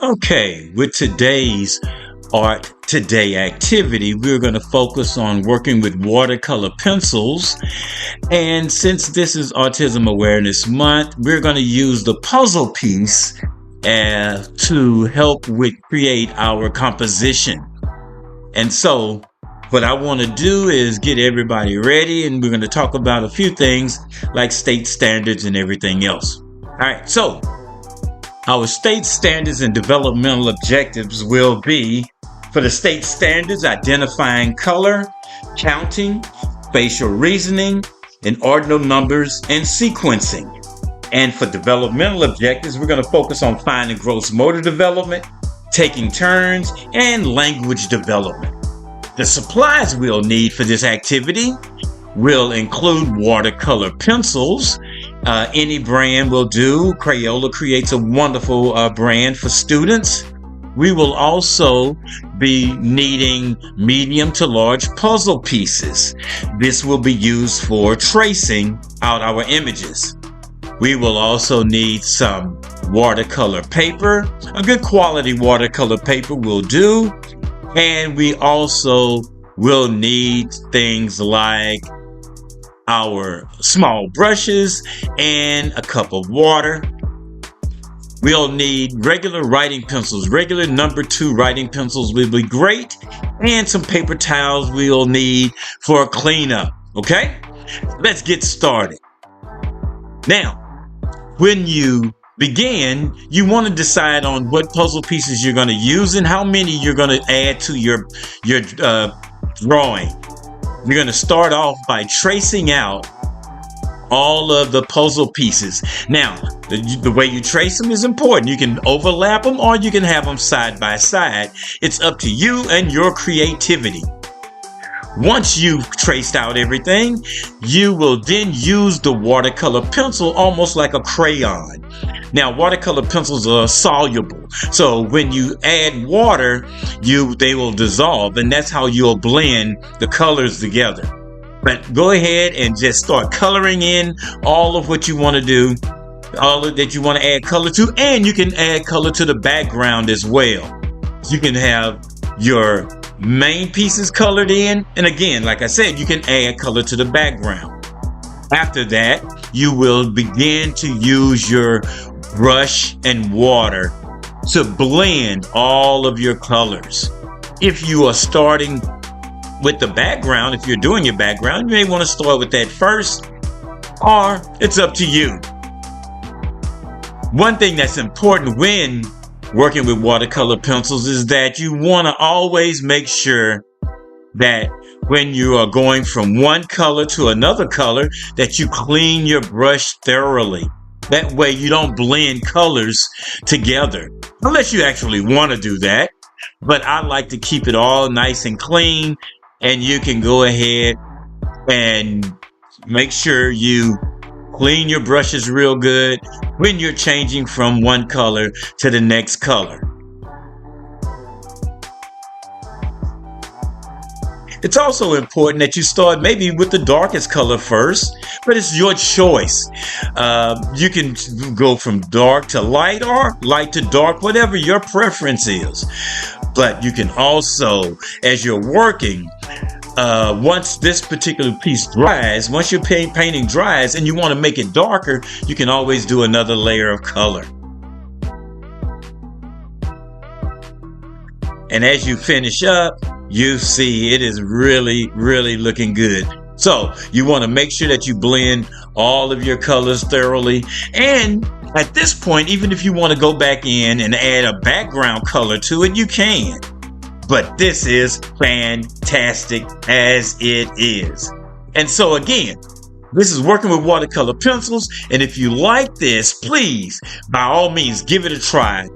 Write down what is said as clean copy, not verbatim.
Okay, with today's Art Today activity, we're going to focus on working with watercolor pencils. And since this is Autism Awareness Month, we're going to use the puzzle piece to help with create our composition. And so what I want to do is get everybody ready, and we're going to talk about a few things like state standards and everything else. All right, so our state standards and developmental objectives will be, for the state standards, identifying color, counting, spatial reasoning, and ordinal numbers and sequencing. And for developmental objectives, we're going to focus on fine and gross motor development, taking turns, and language development. The supplies we'll need for this activity will include watercolor pencils. Any brand will do. Crayola creates a wonderful brand for students. We will also be needing medium to large puzzle pieces. This will be used for tracing out our images. We will also need some watercolor paper. A good quality watercolor paper will do. And we also will need things like our small brushes and a cup of water. We'll need regular writing pencils. Regular number 2 writing pencils will be great. And some paper towels we'll need for a cleanup. Okay? Let's get started. Now, when you begin, you want to decide on what puzzle pieces you're going to use and how many you're going to add to your drawing. You're going to start off by tracing out all of the puzzle pieces. Now, the way you trace them is important. You can overlap them or you can have them side by side. It's up to you and your creativity. Once you've traced out everything, you will then use the watercolor pencil almost like a crayon. Now, watercolor pencils are soluble, so when you add water, they will dissolve, and that's how you'll blend the colors together. But go ahead and just start coloring in all of what you want to do, all of that you want to add color to, and you can add color to the background as well. You can have your main pieces colored in, and again, like I said, you can add color to the background. After that, you will begin to use your brush and water to blend all of your colors. If you are starting with the background, if you're doing your background, you may want to start with that first, or it's up to you. One thing that's important when working with watercolor pencils is that you want to always make sure that when you are going from one color to another color, that you clean your brush thoroughly. That way you don't blend colors together, unless you actually want to do that. But I like to keep it all nice and clean, and you can go ahead and make sure you clean your brushes real good when you're changing from one color to the next color. It's also important that you start maybe with the darkest color first, but it's your choice. You can go from dark to light or light to dark, whatever your preference is. But you can also, as you're working, once this particular piece dries, once your painting dries and you want to make it darker, you can always do another layer of color. And as you finish up, you see it is really, really looking good. So you want to make sure that you blend all of your colors thoroughly. And at this point, even if you want to go back in and add a background color to it, you can. But this is fantastic as it is. And so again, this is working with watercolor pencils. And if you like this, please, by all means, give it a try.